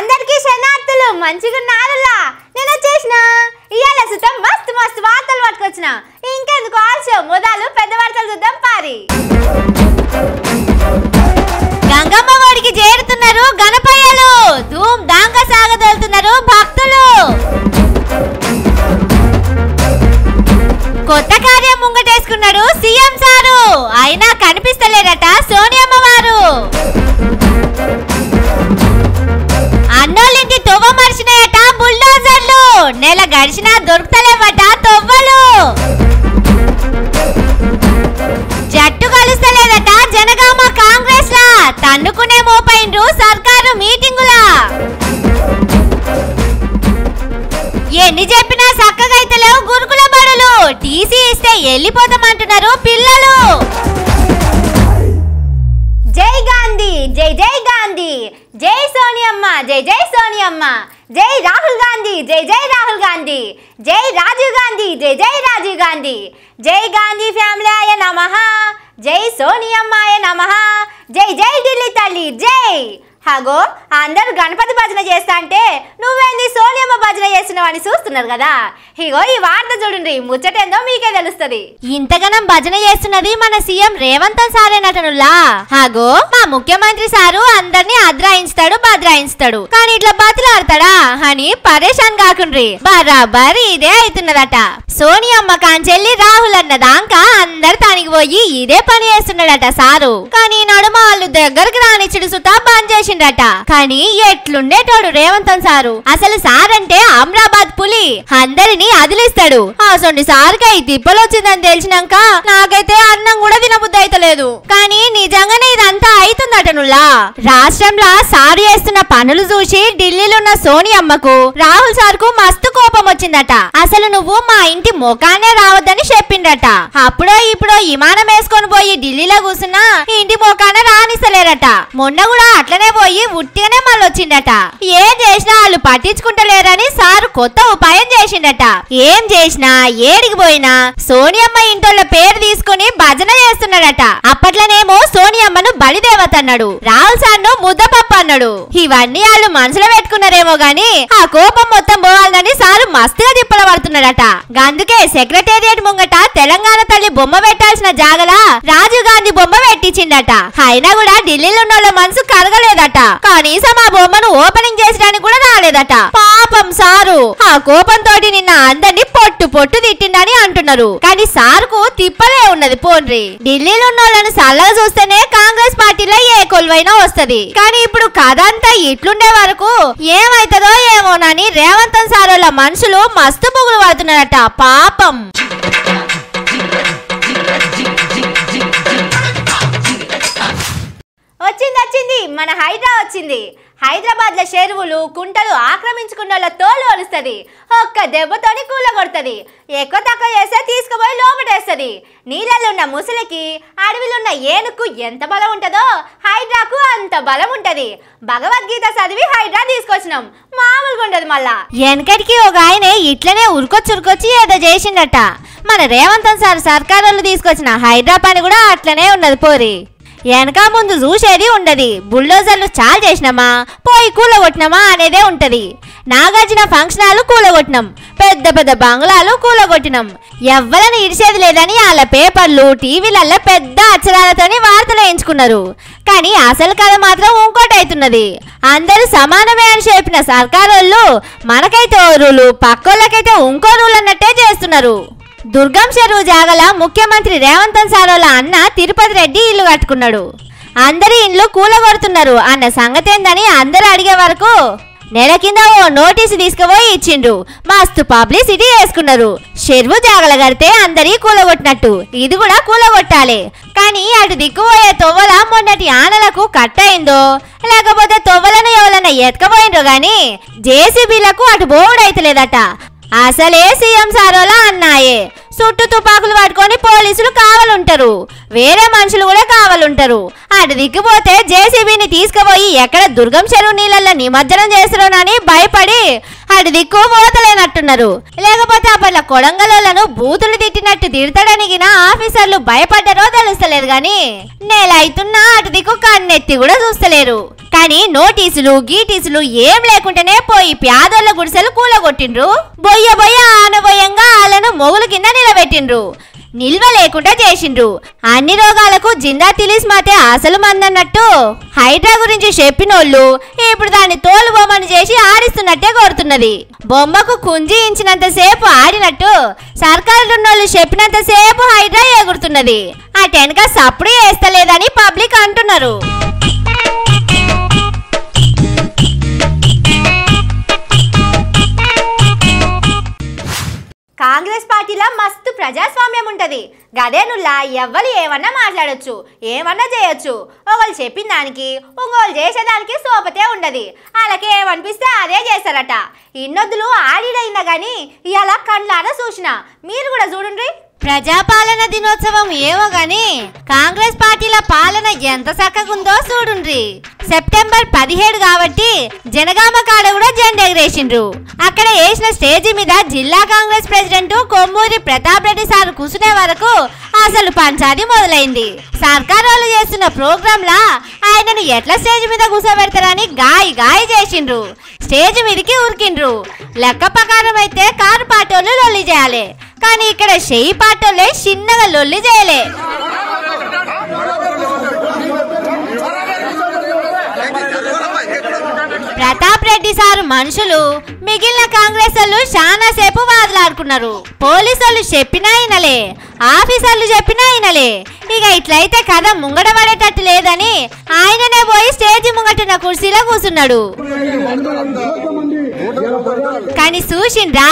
అందరికీ శనార్థులు మంచిగున్నారులా నేను వచ్చేసిన ఇయాల సుతం మస్తు మస్తు వార్తలు పట్టుకొచ్చిన ఇంకెందుకు ఆలస్యం మొదలు పెద్ద వార్తలు చూద్దాం పారి గంగమ్మ వాడికి చేరుతున్నారు గణపయ్యలు ధూమ్ ధాంగా సాగదలుతున్నారు భక్తులు కొత్త కార్యం ముంగటేసుకున్నాడు సీఎం సారు అయినా కనిపిస్తలేరట సోనియమ్మ వారు అన్నోళ్ళింటి తొవ్వ మర్చినాయట బుల్డోజర్లు నెల గడిచినా దొరుకుతలేవట తొవ్వలు జట్టు కలుస్తలేదట జనగామ కాంగ్రెస్ లా తన్నుకునే మోపైండ్రు సర్కారు మీటింగులా ఎన్ని చెప్పినా చక్కగా అయితే లేవు గురుకుల బడులు టీసీ ఇస్తే వెళ్ళిపోతామంటున్నారు పిల్లలు జై గాంధీ జై జై గాంధీ జై సోనియమ్మ జై జై సోనియమ్మ జై రాహుల్ గాంధీ జై జై రాహుల్ గాంధీ జై రాజీవ్ గాంధీ జై జై రాజీవ్ గాంధీ జై గాంధీ ఫ్యామిలీయ నమః జై సోనియమ్మాయ నమః జై జై ఢిల్లీ తల్లి జై హాగో అందరూ గణపతి భజన చేస్తా అంటే నువ్వేంది సోనియమ్మ భజన చేస్తున్నావని చూస్తున్నారు కదా ఇగో ఈ వార్త చూడండి ముచ్చటేందో మీకే తెలుస్తుంది ఇంతగానం భజన చేస్తున్నది మన సీఎం రేవంత్ సారేనటనులా హాగో మా ముఖ్యమంత్రి సారు అందరినీ అద్రాయించుతాడు భద్రాయించుతాడు కానీ ఇట్లా బతిలాడతాడా అని పరేషాన్ కాకుండ్రి బరాబర్ ఇదే అవుతున్నదట సోనియమ్మ కాంచెల్లి రాహుల్ అన్నదాకా అందరు తనకి పోయి ఇదే పని చేస్తున్నాడట సారు కానీ నడుమ వాళ్ళు దగ్గరకు రానిచ్చుడు సుతా బంద్ చేసి కానీ ఎట్లుండేటోడు రేవంత్ సారు అసలు సార్ అంటే అమ్రాబాద్ పులి అందరినీ అదిలిస్తాడు అసలు సార్కి తిప్పలు వచ్చిందని తెలిసినాక నాకైతే అన్నం కూడా తినబుద్ధి అయితలేదు కానీ నిజంగానే ఇదంతా అవుతుందటనులా రాష్ట్రంలో సారు చేస్తున్న పనులు చూసి ఢిల్లీలో ఉన్న సోనియమ్మకు రాహుల్ సార్ కు మస్తు కోపం వచ్చిందట అసలు నువ్వు మా ఇంటి మొఖానే రావద్దని చెప్పిండట అప్పుడో ఇప్పుడో విమానం వేసుకొని పోయి ఢిల్లీలో కూర్చున్నా ఇంటి మొఖానే రానిస్తలేరట మొన్న కూడా అట్లనే పోయి ఉట్టిగానే మళ్ళీ వచ్చిండట ఏం చేసినా వాళ్ళు పట్టించుకుంటలేరని సారు కొత్త ఉపాయం చేసిండట ఏం చేసినా ఏడికి పోయినా సోనియమ్మ ఇంటోళ్ళ పేరు తీసుకుని భజన చేస్తున్నాడట అప్పట్లోనేమో సోనియమ్మను బలిదేవత అన్నాడు రాహుల్ సార్ ను ముద్దపప్పు అన్నాడు ఇవన్నీ వాళ్ళు మనసులో పెట్టుకున్నారేమో గాని ఆ కోపం మొత్తం పోవాలని సారు మస్తుగా తిప్పల పడుతున్నాడట అందుకే సెక్రటేరియట్ ముంగట తెలంగాణ తల్లి బొమ్మ పెట్టాల్సిన జాగలా రాజీవ్ గాంధీ బొమ్మ పెట్టించిండట అయినా కూడా ఢిల్లీలో ఉన్న వాళ్ళ మనసు కరగలేదట కనీసం ఆ బొమ్మను ఓపెనింగ్ చేసడానికి కూడా రాలేదట పాపం సారు ఆ కోపంతో నిన్న అందరినీ పొట్టు పొట్టు తిట్టిండని అంటున్నారు కానీ సార్కు తిప్పలే ఉన్నది పోన్రి ఢిల్లీలో ఉన్న వాళ్ళని సల్లగా చూస్తేనే కాంగ్రెస్ పార్టీలో ఏ కొలువైనా వస్తది కానీ ఇప్పుడు కథ అంతా ఇట్లుండే వరకు ఏమైతుందో ఏమోనని రేవంత్ సార్ వాళ్ళ మనుషులు మస్తు పొగులు పడుతున్నారట పాపం వచ్చింది మన హైదరాబాద్ లో చెరువులు కుంటలు ఆక్రమించుకున్న వాళ్ళ తోలు ఒలుస్తుంది ఒక్క దెబ్బతోని కూల కొడుతుంది ఎక్కువ తక్కువ చేస్తే తీసుకుపోయి లోపటేస్తుంది నీళ్ళలో ఉన్న ముసలికి అడవిలో ఉన్న ఏనుకు ఎంత బలం ఉంటుందో హైడ్రాకు అంత బలం ఉంటది భగవద్గీత చదివి హైడ్రా తీసుకొచ్చినాం మామూలుగా ఉండదు మళ్ళా వెనకటికి ఒక ఆయన ఇట్లనే ఉరుకొచ్చి ఏదో చేసిండట మన రేవంత్ సార్ సర్కారు తీసుకొచ్చిన హైడ్రా పని కూడా అట్లనే ఉన్నది పోరి వెనక ముందు చూసేది ఉండదు బుల్డోజర్లు చాలు చేసినామా పోయి కూలగొట్టినామా అనేదే ఉంటది నాగార్జున ఫంక్షన్ హాలు కూలగొట్టినాం పెద్ద పెద్ద బంగ్లాలు కూలగొట్టినాం ఎవ్వరని ఇడిచేది లేదని వాళ్ళ పేపర్లు టీవీలలో పెద్ద అక్షరాలతోని వార్తలు వేయించుకున్నారు కానీ అసలు కథ మాత్రం ఇంకోటి అవుతున్నది అందరూ సమానమే అని చెప్పిన సర్కారోళ్ళు మనకైతే ఓ రూలు పక్కోళ్ళకైతే ఇంకో రూల్ అన్నట్టే చేస్తున్నారు దుర్గం చెరువు జాగల ముఖ్యమంత్రి రేవంత్ సారోల అన్న తిరుపతి రెడ్డి ఇల్లు కట్టుకున్నాడు అందరి ఇండ్లు కూలగొడుతున్నారు అన్న సంగతి ఏందని అందరూ అడిగే వరకు నెల కింద ఓ నోటీసు తీసుకుపోయి ఇచ్చిండ్రు మస్తు పబ్లిసిటీ చేసుకున్నారు చెరువు జాగల కడితే అందరి కూలగొట్టినట్టు ఇది కూడా కూలగొట్టాలి కానీ అటు దిక్కుపోయే తొవ్వల మొన్నటి ఆనలకు కట్ అయిందో లేకపోతే తొవ్వలను ఎవరన్నా ఎత్తుకపోయిండ్రో గాని జేసీబీలకు అటు బోర్డు అయితలేదట అసలే సీఎం సారోలా అన్నాయే చుట్టూ తుపాకులు పట్టుకొని పోలీసులు కావాలంటారు, వేరే మనుషులు కూడా కావాలంటారు. అటు దిక్కుపోతే జేసీబీని తీసుకుపోయి ఎక్కడ దుర్గం చెరువు నీళ్ళల్లో నిమజ్జనం చేస్తారోనని భయపడి అటు దిక్కు పోతలేనట్టున్నారు. లేకపోతే అప్పట్లో కొడంగలను బూతులు తిట్టినట్టు తిడతాడని ఆఫీసర్లు భయపడ్డారో తెలుస్తలేదు గాని నెల అవుతున్నా అటు దిక్కు కన్నెత్తి కూడా చూస్తలేరు. కానీ నోటీసులు గీటీసులు ఏం లేకుంటేనే పోయి పేదోళ్ళ గుడిసెలు కూలగొట్టిండ్రు. బొయ్య బొయ్య ఆనబోయంగా వాళ్ళను మొగులు కింద నిలబెట్టిండ్రు, నిల్వ లేకుండా చేసిండ్రు. అన్ని రోగాలకు జిందా తిలిస్ మాతే అసలు మందన్నట్టు హైడ్రా గురించి చెప్పినోళ్ళు ఇప్పుడు దాన్ని తోలు బొమ్మను చేసి ఆడిస్తున్నట్టే కోరుతున్నది. బొమ్మకు కుంజి ఇంచినంత సేపు ఆడినట్టు సర్కారు ఉన్నోళ్ళు చెప్పినంత సేపు హైడ్రా ఎగురుతున్నది. ఆ టెన్క సప్పుడు వేస్తలేదని పబ్లిక్ అంటున్నారు. కాంగ్రెస్ పార్టీలో మస్తు ప్రజాస్వామ్యం ఉంటది. గదేనుల్లా ఎవ్వరు ఏమన్నా మాట్లాడొచ్చు, ఏమన్నా చేయొచ్చు. ఒకళ్ళు చెప్పిన దానికి ఇంకోళ్ళు చేసేదానికి సోపతే ఉండదు. వాళ్ళకి ఏమనిపిస్తే అదే చేస్తారట. ఇన్నొద్దులు ఆడిడైనా గాని ఇలా కండ్లారా చూసిన మీరు కూడా చూడండి. ప్రజాపాలన దినోత్సవం ఏమో గాని కాంగ్రెస్ పార్టీల పాలన ఎంత చక్కగుందో చూడుండ్రి. సెప్టెంబర్ 17 కాబట్టి జనగామ కాడ కూడా జెండా ఎగరేసిండ్రు. అక్కడ వేసిన స్టేజి మీద జిల్లా కాంగ్రెస్ ప్రెసిడెంట్ కొమ్మూరి ప్రతాప్ రెడ్డి సార్ కూర్చునే వరకు అసలు పంచాది మొదలైంది. సర్కార్ వాళ్ళు చేస్తున్న ప్రోగ్రామ్ లా ఆయనను ఎట్లా స్టేజ్ మీద కూర్చోబెడతారని గాయి చేసిండ్రు. స్టేజ్ మీదకి ఉరికిండ్రు. లెక్క ప్రకారం అయితే కారు పాటోళ్ళు లొల్లి చేయాలి, కానీ ఇక్కడ చెయ్యి పాటోళ్ళే చిన్నగా లొల్లి చేయలే. ప్రతాప్ రెడ్డి సార్ మనుషులు మిగిలిన కాంగ్రెస్ వాళ్ళు చాలా సేపు వాదలాడుకున్నారు. పోలీసులు చెప్పినా ఇనలే, ఆఫీసర్లు చెప్పినా ఇనలే. ఇక ఇట్లయితే కథ ముంగడ పడేటట్టు లేదని ఆయననే పోయి స్టేజి ముంగటున్న కుర్చీలో కూర్చున్నాడు. కానీ చూసిండ్రా,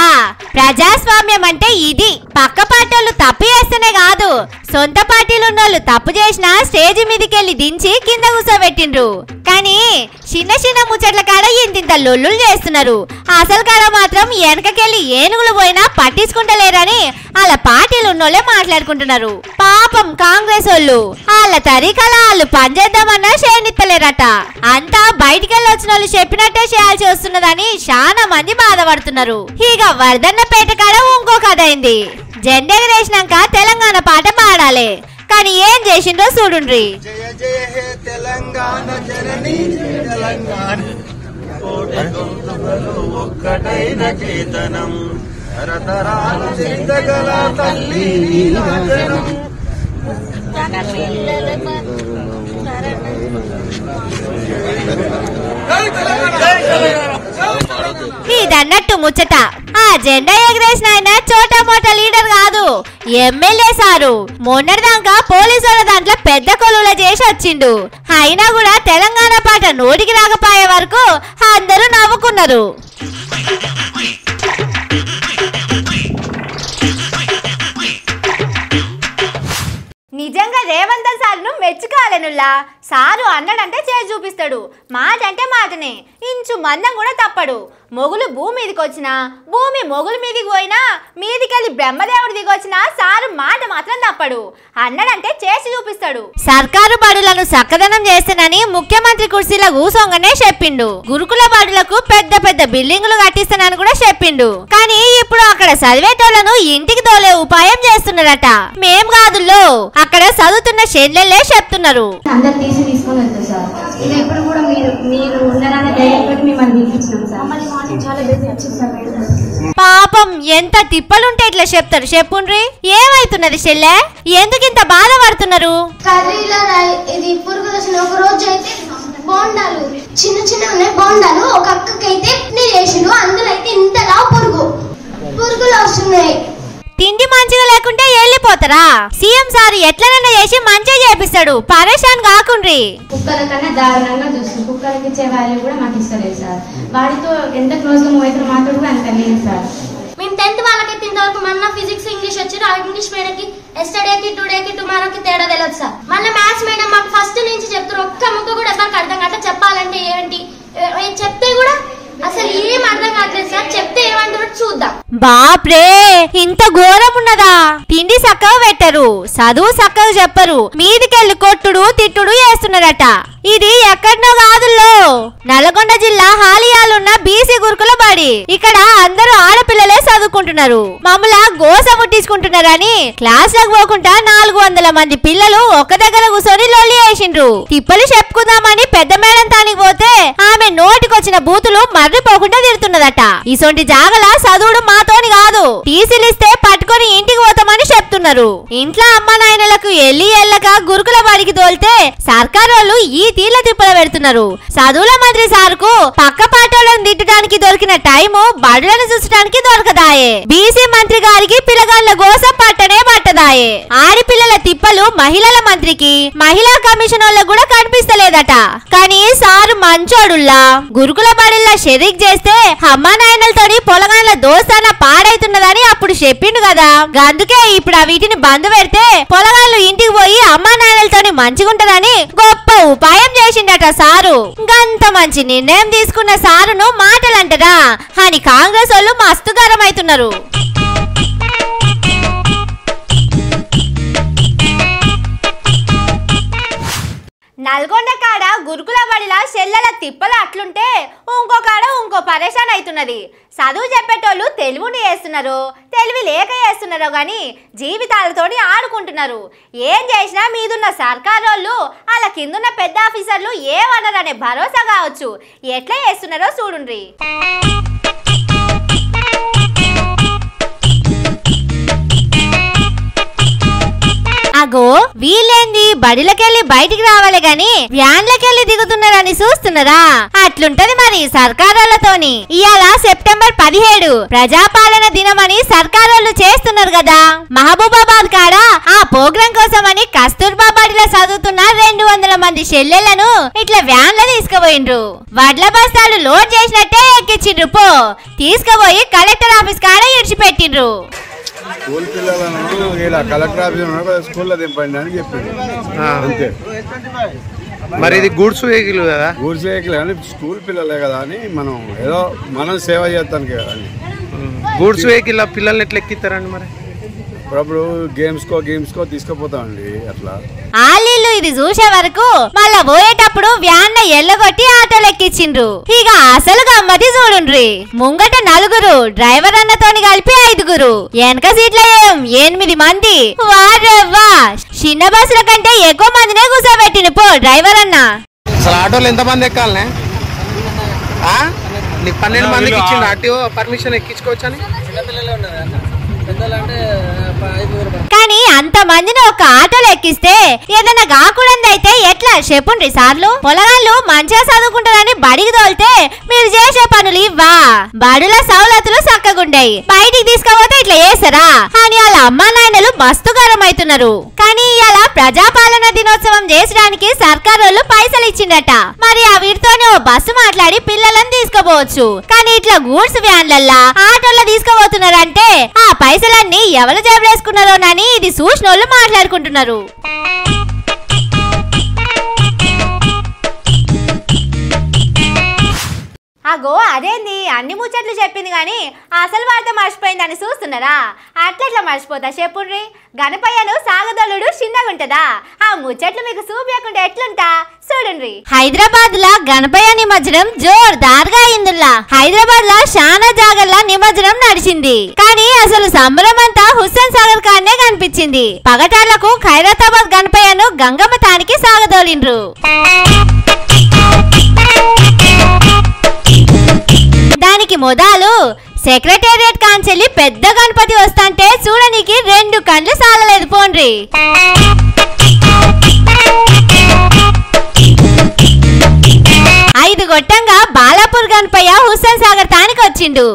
ప్రజాస్వామ్యం అంటే ఇది. పక్క పార్టీలు తప్పు చేస్తేనే కాదు, సొంత పార్టీలు ఉన్నోళ్ళు తప్పు చేసినా స్టేజి మీదకెళ్ళి దించి కింద కూర్చోబెట్టిండ్రు. కానీ చిన్న చిన్న ముచ్చట్ల కాడ ఇంతింత లొల్లులు చేస్తున్నారు. అసలు కాడ మాత్రం వెనకకెళ్ళి ఏనుగులు పోయినా పట్టించుకుంటలేరని వాళ్ళ పార్టీలు ఉన్నోళ్ళే మాట్లాడుకుంటున్నారు. పాపం కాంగ్రెస్ వాళ్ళు వాళ్ళ తరీకాల వాళ్ళు పనిచేద్దామన్నా చేయనిత్తలేరట. అంతా బయటికెళ్ళి వచ్చిన వాళ్ళు చెప్పినట్టే చేయాల్సి వస్తున్నదని చాలా మంది బాధపడుతున్నారు. ఇక వర్ధన్నపేట కాడ ఇంకో కథ అయింది. జెండా ఎగరేసినాక తెలంగాణ పాట పాడాలి, కానీ ఏం చేసిండ్రో చూడుండ్రి. జయ జయ హే తెలంగాణ జనని తెలంగాణ ఒక్కటైన చేతనం తరతరాలు చింతగల తల్లి నీరాజనం. ఇదన్నట్టు ముచ్చట. ఆ జెండా ఎగరేసిన ఆయన చోటా మోటా లీడర్ కాదు, ఎమ్మెల్యే సారు. మొన్నటిదాకా పోలీసుల దాంట్లో పెద్ద కొలువుల చేసి వచ్చిండు. అయినా కూడా తెలంగాణ పాట నోటికి రాకపోయే వరకు అందరూ నవ్వుకున్నారు. నిజంగా రేవంత్ సార్ను మెచ్చుకోవాలనుల్లా. సారు అన్నాడంటే చేసి చూపిస్తాడు, మాట అంటే మాటనే, ఇంచు మందం కూడా తప్పడు. మొగులు భూమి మీదకి వచ్చినా, భూమి మొగులు మీదికి పోయినా, మీదికెళ్ళి బ్రహ్మదేవుడి దిగి వచ్చినా సారు మాట మాత్రం తప్పడు. అన్నాడంటే చేసి చూపిస్తాడు. సర్కారు బడులను చక్కదనం చేస్తానని ముఖ్యమంత్రి కుర్చీలో కూసోంగానే చెప్పిండు. గురుకుల బడులకు పెద్ద పెద్ద బిల్డింగులు కట్టిస్తానని కూడా చెప్పిండు. కానీ ఇప్పుడు అక్కడ చదివేటోళ్లను ఇంటికి తోలే ఉపాయం చేస్తున్నారట. మేం కాదుల్లో, అక్కడ చదువుతున్న చెల్లెళ్ళే చెప్తున్నారు. పాపం ఎంత తిప్పలుంటే ఇట్లా చెప్తారు చెప్పుండ్రి. ఏమైతున్నది చెల్లె, ఎందుకు ఇంత బాధపడుతున్నారు? బోండాలు చిన్న చిన్న ఉన్నాయి, బోండాలు ఒక అక్కకైతే చేసిండు, అందులో అయితే ఇంతలా పురుగులు వస్తున్నాయి. తిండి మంచిగా లేకుంటే వెళ్ళిపోతారా? సీఎం సార్ ఎట్లనైనా చేసి మంచిగా చేపిస్తాడు, పరేషాన్ కాకుండ్రి. కుక్కల కన్నా దారుణంగా చూస్తుంది. కుక్కలకి ఇచ్చే వాల్యూ కూడా మాకు ఇస్తలేదు సార్. వాడితో ఎంత క్లోజ్ గా మూవ్ అయితే మాతో కూడా అంత లేదు సార్. మేము 10th వాళ్ళకైతే ఇంతవరకు మొన్న ఫిజిక్స్ ఇంగ్లీష్ వచ్చారు. ఆ ఇంగ్లీష్ మేడం కి ఎస్టర్డేకి టుడేకి టుమారోకి తేడా తెలియదు సార్. మళ్ళీ మ్యాథ్స్ మేడం మాకు ఫస్ట్ నుంచి చెప్తారు, ఒక్క ముక్క కూడా ఎవరికి అర్థం కాదు. చెప్పాలంటే ఏంటి చెప్తే కూడా అసలు ఏం అర్థం కావట్లేదు సార్. చెప్తే ఏమంటారో చూద్దాం. బాప్రే ఇంత ఘోరం ఉన్నదా? తిండి చక్కగా పెట్టరు, చదువు చక్కగా చెప్పరు, మీదికెళ్ళి కొట్టుడు తిట్టుడు చేస్తున్నారట. ఇది ఎక్కడనో కాదుల్లో, నల్గొండ జిల్లా హాలియాలున్న బీసీ గురుకుల బడి. ఇక్కడ అందరూ ఆడపిల్లలే చదువుకుంటున్నారు, మమ్మల గోస ముట్టించుకుంటున్నారని క్లాసులకు పోకుండా 400 మంది పిల్లలు ఒక దగ్గర కూర్చొని లొల్లి వేసిండ్రు. తిప్పలు చెప్పుకుందామని పెద్ద మేడం తానికి పోతే ఆమె నోటికొచ్చిన బూతులు మర్రిపోకుండా తిడుతున్నదట. ఇసొంటి జాగల చదువుడు మాతోని కాదు, టీసీలిస్తే పట్టుకొని ఇంటికి పోతామని చెప్తున్నారు. ఇంట్లో అమ్మ నాయనలకు ఎల్లక గురుకుల బడికి తోలితే సర్కారు వాళ్ళు ఈ తీళ్ళ తిప్పలు పెడుతున్నారు. చదువుల మంత్రి సార్కు పక్క పాటలను తిట్టడానికి దొరికిన టైము బడులను చూసడానికి దొరకదాయే. బీసీ మంత్రి గారికి పిల్లగాళ్ళ గోస పట్టనే పట్టదాయే. ఆడపిల్లల తిప్పలు మహిళల మంత్రికి మహిళా కమిషన్ వాళ్ళకు కూడా కనిపిస్తలేదట. కానీ సారు మంచోడుల్లా గురుకుల బడిలా షెరీక్ చేస్తే అమ్మా నాయనలతోని పొలగాళ్ళ దోస్తాన పాడైతున్నదని అప్పుడు చెప్పిండు కదా. అందుకే ఇప్పుడు వీటిని బంద్ పెడితే పొలగాళ్ళు ఇంటికి పోయి అమ్మా నాయనలతోని మంచిగుంటదని గొప్ప ఉపాయం చేసిండట సారు. గంత మంచి నిర్ణయం తీసుకున్న సారును మాటలంటరా అని కాంగ్రెస్ వాళ్ళు మస్తు గరం అవుతున్నారు. నల్గొండ కాడ గురుకుల బడిలా చెల్లెల తిప్పలు అట్లుంటే ఇంకో కాడ ఇంకో పరేషాన్ అవుతున్నది. చదువు చెప్పేటోళ్ళు తెలివిని చేస్తున్నారు, తెలివి లేక చేస్తున్నారో గాని జీవితాలతోని ఆడుకుంటున్నారు. ఏం చేసినా మీదున్న సర్కారు వాళ్ళు అలా కిందున్న పెద్ద ఆఫీసర్లు ఏమన్నారనే భరోసా కావచ్చు. ఎట్లా చేస్తున్నారో చూడుండ్రి. అగో వీళ్ళేంది బడిలకెళ్ళి బయటికి రావాలి గాని వ్యాన్లకెళ్ళి దిగుతున్నారని చూస్తున్నారా? అట్లుంటది మరి సర్కారోళ్ళతోని. ఇవాళ సెప్టెంబర్ 17 ప్రజాపాలన దినమని సర్కారోళ్ళు చేస్తున్నారు కదా. మహబూబాబాద్ కాడ ఆ ప్రోగ్రాం కోసమని కస్తూర్బా బడిలో చదువుతున్న 200 మంది చెల్లెళ్లను ఇట్లా వ్యాన్ల తీసుకుపోయిండ్రు. వడ్ల బస్తాలు లోడ్ చేసినట్టే ఎక్కించిండ్రు. పో తీసుకుపోయి కలెక్టర్ ఆఫీస్ కాడ ఇడిచిపెట్టిండ్రు. స్కూల్ పిల్లలను ఇలా కలెక్టర్ ఆఫీస్ స్కూల్లో దింపండి అని చెప్పింది అంతే. మరి ఇది గూడ్స్ వెహికల్ కదా, గూడ్స్ వెహికల్ కానీ స్కూల్ పిల్లలే కదా అని మనం సేవ చేస్తానికి కదా అని. గూడ్స్ వెహికల్ పిల్లల్ని ఎట్లా ఎక్కిస్తారండి? మరి అప్పుడప్పుడు గేమ్స్కో తీసుకుపోతామండి. అట్లా ఆలీళ్ళు ఇది చూసే వరకు మళ్ళా పోయేటప్పుడు వ్యాన్ ఎల్లగొట్టి ఆటోలు ఎక్కించిండ్రు. ఇక అసలు గమ్మతి చూడుండ్రి. ముంగట 4, డ్రైవర్ అన్నతోని కలిపి 5, వెనక సీట్ల 8 మంది. వారెవ్వా, చిన్న బస్సుల కంటే ఎక్కువ మందినే కూర్చోబెట్టిండు పో డ్రైవర్ అన్న. అసలు ఆటోలు ఎంత మంది ఎక్కాలనే? నీకు 12 మందికి ఇచ్చిండు ఆర్టీఓ పర్మిషన్ ఎక్కించుకోవచ్చని. కానీ అంత మందిని ఒక ఆటోలో ఎక్కిస్తే ఏదైనా కాకూడదైతే ఎట్లా చెప్పుండ్రి సార్లు. పొలగాళ్ళు మంచిగా చదువుకుంటారని బడికి తోలితే మీరు చేసే పనులు ఇవ్వా? బడుల సౌలతులు చక్కగుండాయి, బయటికి తీసుకపోతే ఇట్లా చేస్తారా అని వాళ్ళ అమ్మా నాయనలు మస్తు గరం అవుతున్నారు. కానీ ఇలా ప్రజాపాలన దినోత్సవం చేసడానికి సర్కారు వాళ్ళు పైసలు ఇచ్చిండట. మరి ఆ వీటితోనే ఓ బస్సు మాట్లాడి పిల్లలను తీసుకోపోవచ్చు. కానీ ఇట్లా గూడ్స్ వ్యాన్లల్లా ఆటోల్లో తీసుకుపోతున్నారంటే ఆ పైసలన్నీ ఎవరు జేబులేసుకున్నారోనని ఇది చూసినోళ్ళు మాట్లాడుకుంటున్నారు. అగో అదేంది అన్ని ముచ్చట్లు చెప్పింది కానీ అసలు వార్త మర్చిపోయిందని చూస్తున్నారా? అట్లా మర్చిపోతా చెప్పుండ్రి. గణపయ్యను సాగదోలుడు చిన్నగా ఉంటదా? ఆ ముచ్చట్లు మీకు చూపించకుండా ఎట్లుంటా చూడండి. హైదరాబాద్ లా గణపయ్య నిమజ్జనం జోర్దార్గా అయిందిలా. హైదరాబాద్ లా చాలా జాగర్లా నిమజ్జనం నడిచింది. కానీ అసలు సంబరం అంతా హుస్సేన్ సాగర్ కాడనే కనిపించింది. పగటార్లకు ఖైరతాబాద్ గణపయ్యను గంగమ్మ తానికి సాగదోలిండ్రు. దానికి మొదలు సెక్రటేరియట్ కాంచెల్లి పెద్ద గణపతి వస్తాంటే చూడనికి 2 కళ్ళు సాలలేదు పోండ్రి. ఐదు గొట్టంగా బాలాపూర్ గణపయ్య హుస్సేన్ సాగర్ తానికి వచ్చిండు.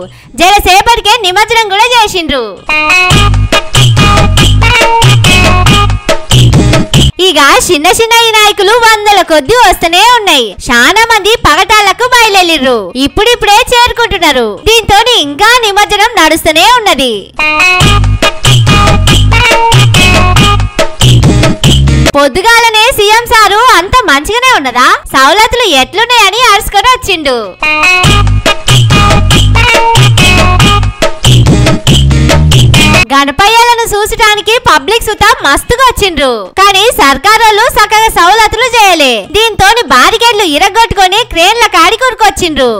జరసేపటికే నిమజ్జనం కూడా చేసిండ్రు. ఇక చిన్న చిన్న నాయకులు 100ల కొద్ది వస్తూనే ఉన్నాయి. చాలా మంది పగటాలకు బయలుదేరిర్రు. ఇప్పుడిప్పుడే చేరుకుంటున్నారు. దీంతో ఇంకా నిమజ్జనం నడుస్తూనే ఉన్నది. పొద్దుగాలనే సీఎం సారు అంత మంచిగానే ఉన్నదా, సౌలతులు ఎట్లున్నాయని అరుచుకొని వచ్చిండు. గణపయ్యలను చూసటానికి పబ్లిక్ సుతా మస్తుగా వచ్చిండ్రు, కానీ సర్కారోళ్ళు సక్కగా సౌలతులు చేయలే. దీంతో బారికేడ్లు ఇరగొట్టుకొని క్రేన్ల కాడి కొడుకొచ్చిండ్రు.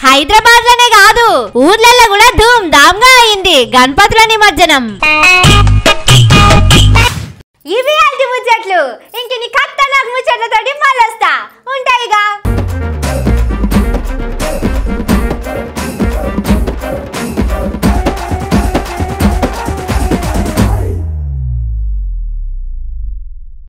హైదరాబాద్ లోనే కాదు ఊర్లలో కూడా ధూమ్ ధామ్ గా అయింది గణపతుల నిమజ్జనం. ఇవి ముచ్చట్లు. ఇంక నీ కథ నాకు ముచ్చట్లతోటి మళ్ళొస్తా.